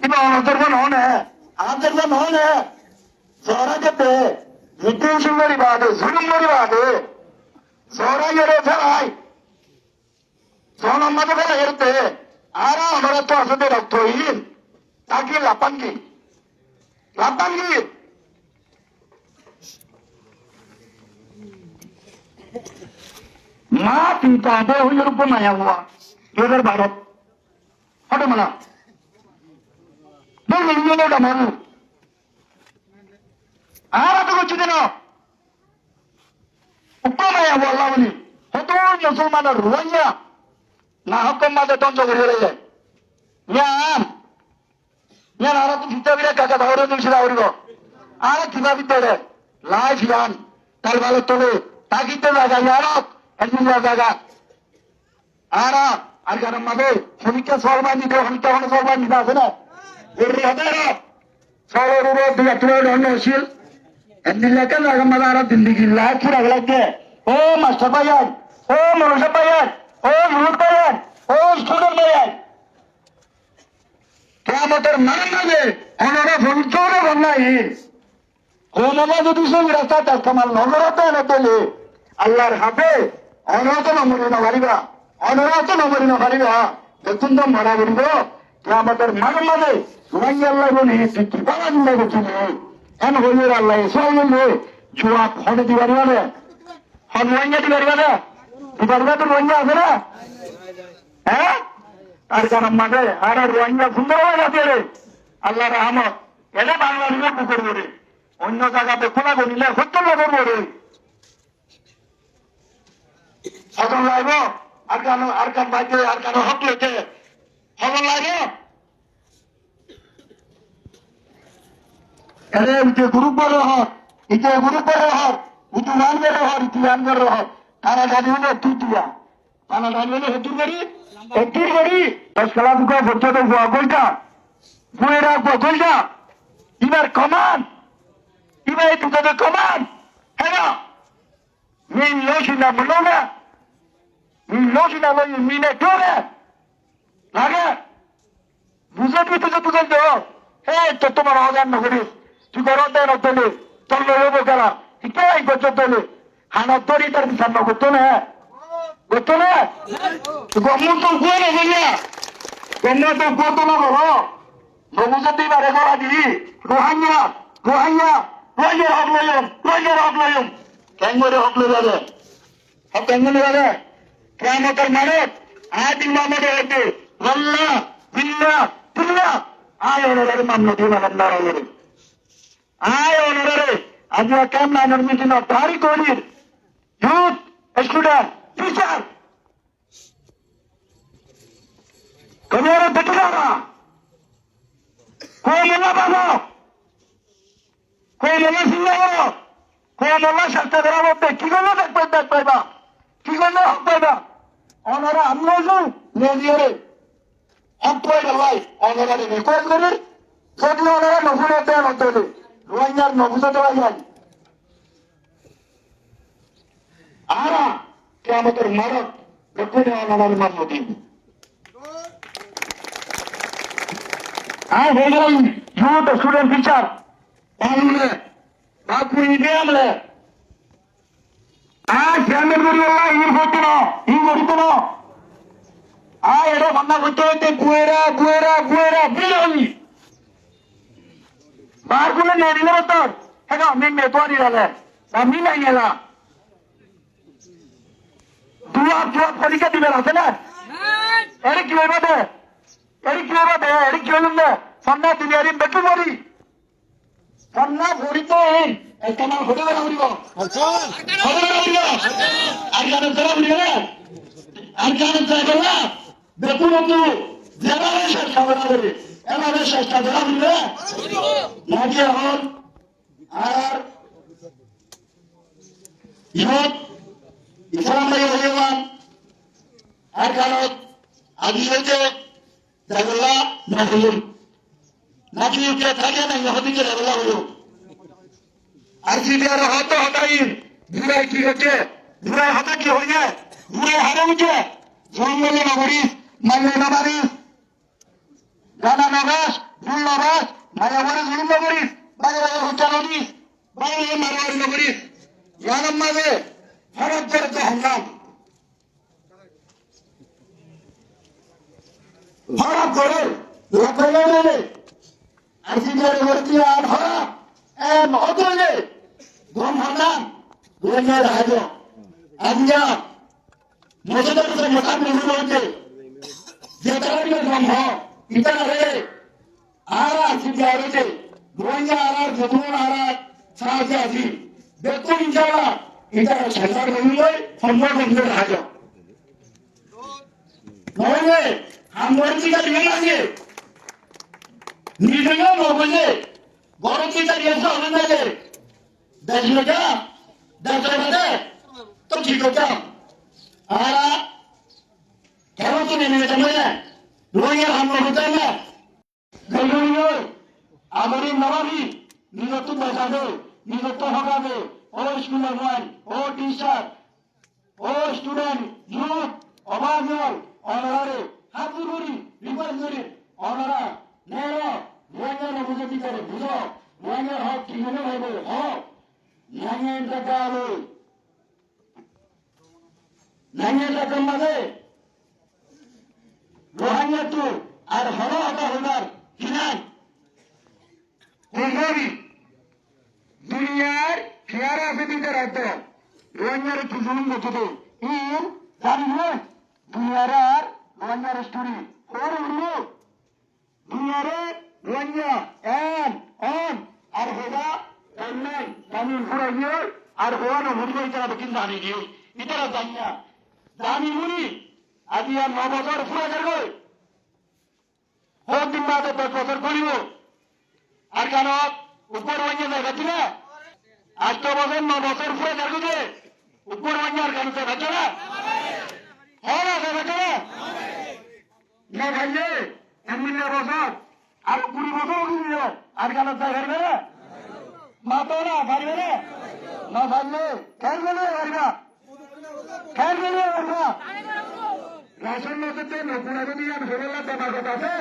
이거 어떤 오네. 안들건 오네. 저라겠대. 이때신머리 봐도 수능머리 봐도 저라게래 자이. 저놈마저 가라 이랬대. 알아 어머라 또 와서 내가 토인. তাকে লাপাঙ্গি লাপাঙ্গি মা পিতা আদে হইল রূপ মায়া हुआ 2012 হটে মানা বল নিয়ে না মারু আর তো কিছু দেন উপ মায়া हुआ আল্লাহ বলি হতো মুসলমানের রোহিঙ্গা না হুকুম মাঝে ধ্বংস করে যায় ইয়াম ഞാൻ ആരൊക്കെ ചിത്തവിലേക്കൊക്കെ ദൗർയം നിശ്ചിതാവുക ആരെ ചിതാവിത്തേടെ লাইফ ইয়ান তার ভালো তোলে তাকিতে জায়গা ইয়ারো একদিন জায়গা আরা আর গারাম মাবে সমীক্ষা সলমান দিতে সমীক্ষা হলে সলমান দিতে আছে না এর হাজার সলের উপর দুই একটা অন্য হয়েছিল একদিন লেখা জায়গা মাদা আরো জিন্দিগি লাইফ পুরা লাগবে ও মাস্টার ভাইয়ান ও মনুষ্য ভাইয়ান ও ইউথ ভাইয়ান ও স্টুডেন্ট ভাইয়ান কেয়ামতের মানবে ওনারা ভুলচোরে বন্যাই কোনরা যদি সব রাস্তা তাস্তামাল নজরতে এনে পেলে আল্লাহর হাতে অনরত নমরি না পারিবা অনরত নমরি না পারিবা দেখুন তো মারা বলিব কেয়ামতের মানবে সুরাই আল্লাহ বলি তুই কৃপা দিলে গেছিলি এন হইলের আল্লাহ এসে হইলে জুয়া হনে দিবার মানে হন রোহিঙ্গা দিবার মানে দিবার তো রোহিঙ্গা আছে না হ্যাঁ আর গারাম মাঠে আর রোহিঙ্গা সুন্দর হয়ে গেছে রে আল্লাহ রহমত এটা বাংলাদেশের পুকুর বলে অন্য জায়গাতে খোলা গনিলে সত্য লোকের বলে সদন লাগবো আর কান বাইতে আর কান হক লেতে সদন লাগবো এরে ইতে গ্রুপ বড় হক ইতে গ্রুপ বড় হক ইতে রানবের হক ইতে রানবের হক তারা গাড়ি হলে তুতিয়া তারা গাড়ি হলে হেতুর গাড়ি একটির গাড়ি খেলা দুটো ভোটটা গোলটা বুয়ে রাখবো গোলটা এবার কমান এবার দুটো কমান হ্যাঁ মিন লোসিনা বলো না মিন লোসিনা লই মিনে টোরে লাগে বুঝে তুই তুই তুই তো তো তোমার অজান না করিস তুই করো দেন তোলে তোর লোক গেলা কে এই বছর তোলে হানার তরি তার বিচার না করতো না করতো না গমন তো গুয়ে না বললা গমন তো গুতো না বলো নবুজাতি বারে গলা দি রোহিঙ্গা রোহিঙ্গা রোহিঙ্গা হক লয়ম কেঙ্গরে হক লইবে হক কেঙ্গরে লাগে কিয়ামতের মানে আদিন মামুদ হতে আল্লাহ বিল্লাহ বিল্লাহ আয় ওনারে মামলা দিবা আল্লাহ ওনারে আয় ওনারে আজ কেমন নামের মিটিং তারি করির ইউথ স্টুডেন্ট টিচার কবিরা দেখে যারা কোন মোল্লা পাবো কোন মোল্লা সিংহ বলো কোন মোল্লা শাস্তি দেওয়ার মধ্যে কি করলো দেখ পাইবা কি করলো হক পাইবা ওনারা আমরা নিয়ে হক পাইবা ভাই ওনারা রিকোয়েস্ট করি যদি ওনারা নফুল হতে হতে রোহিঙ্গার নফুল হতে পারবেন আরা কে আমাদের মারক দেখুন ওনার মান্য দিন হয়ে গেলাম ইউথ স্টুডেন্ট টিচার বাংলে বাপু ইন্ডিয়ামলে চেয়ারম্যান করি ইন করতো না ইন করিত না এটা ভান্না করতে হইতে বুয়েরা বুয়েরা বুয়েরা বিলি বার গুলো নিয়ে দিলে তোর হ্যাঁ মিন মে তোয়ারি গেলে মিন নাই গেলা দুয়া পরীক্ষা দিবে আছে না এর কি হইবে দে এর কি হইবে দে এর কি হইবে সন্না দিবি আর বেকি মরি সন্না ভরিতে একটা নাম হতে গেলে উড়িব হবে না উড়িব আর কেন চলা উড়িব না আর কেন চলা না দেখুন বন্ধু যেভাবে চেষ্টা করা যাবে এভাবে চেষ্টা করা উড়িবে নাকি এখন আর ইহত ইসলাম ভাই ভগবান আর কারণ আদি হইতে দেখলা না হইল নাকি কে থাকে না ইহুদিকে দেখলা হইল আর সিরিয়ার হতো হতাই ঘুরাই কি হচ্ছে ঘুরাই হতে কি হইছে ঘুরাই হারে উঠে জঙ্গলে না করিস মানলে না মারিস গানা নগাস ফুল নগাস মায়াবরে জুলুম নগরিস বাইরে হত্যা নদীস বাইরে মারামারি নগরিস ইয়ানাম মাঝে হরফ করে তো হামলাম হরফ করে লক্ষ্য Artinya pengertian harap otolnya Tuhan Hanan duanya rahaja artinya maksudnya kita makan dulu aja jatara dia Tuhan ha kita ada ara artinya ada duanya ara jatuh ara sahaja sih betul insyaallah kita cakap dulu semua benda rahaja Noye hambar kita dengan lagi নিজেও নবলে বড় কি তার এসে হবে না যে দেখলো যা দেখলো না তো ঠিক আছে আর কেন তুমি নেমে যাবে না রোয়া হামলা হতে না দেখলো আমার নবাবি নিজত দেখাবে নিজত হকাবে ও স্কুলের বয় ও টিচার ও স্টুডেন্ট ইউথ অবাজল অনারে হাতুরি রিভার্সরি অনারা নেড়ো Buangnya bukan kita buzo, buangnya hak kimana lagi, hak, nanya kita lalu, nanya kita mana, buangnya tu, ada hara apa benar, hinan, kuzari, dunia, tiara sebiji rata, buangnya itu zulum betul, ini, jangan, dunia rar, buangnya resturi, orang dunia rar, Duanya on arhoda tanai tamin furaiyo arhoda hurgo itara bikin dani gi itara danya dani muni adiya 9 বছর পুরা করবে হোক দিন বাদে 10 বছর করিব আর কেন উপর ওইনে দেখাচ্ছি না 8 বছর 9 বছর পুরা করবে উপর ওইনে আর কেন দেখাচ্ছ না হ্যাঁ না দেখাচ্ছ না ভাইয়ে এমনি বছর আর 20 বছর হয়ে গেল আর কেন পারবে না মাতো না পারবে না পারলে খেলবে না রাসন নজরতে নপুরাগতি আর হরল্লা দেবার কথা আছে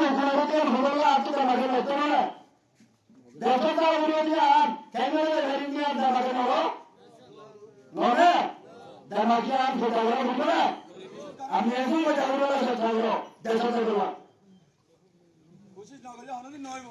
নপুরাগতি আর হরল্লা আর তো দেবাকে লাগতো না দেশটা উড়িয়ে দিয়ে আর খেলবে হেরিং দিয়ে আর দেবাকে নব নবে দেবাকে আর ছোটাবো না আমি এখন ছোটাবো দেশ ছোটাবো কোশিশ না করলে অনেকদিন নয়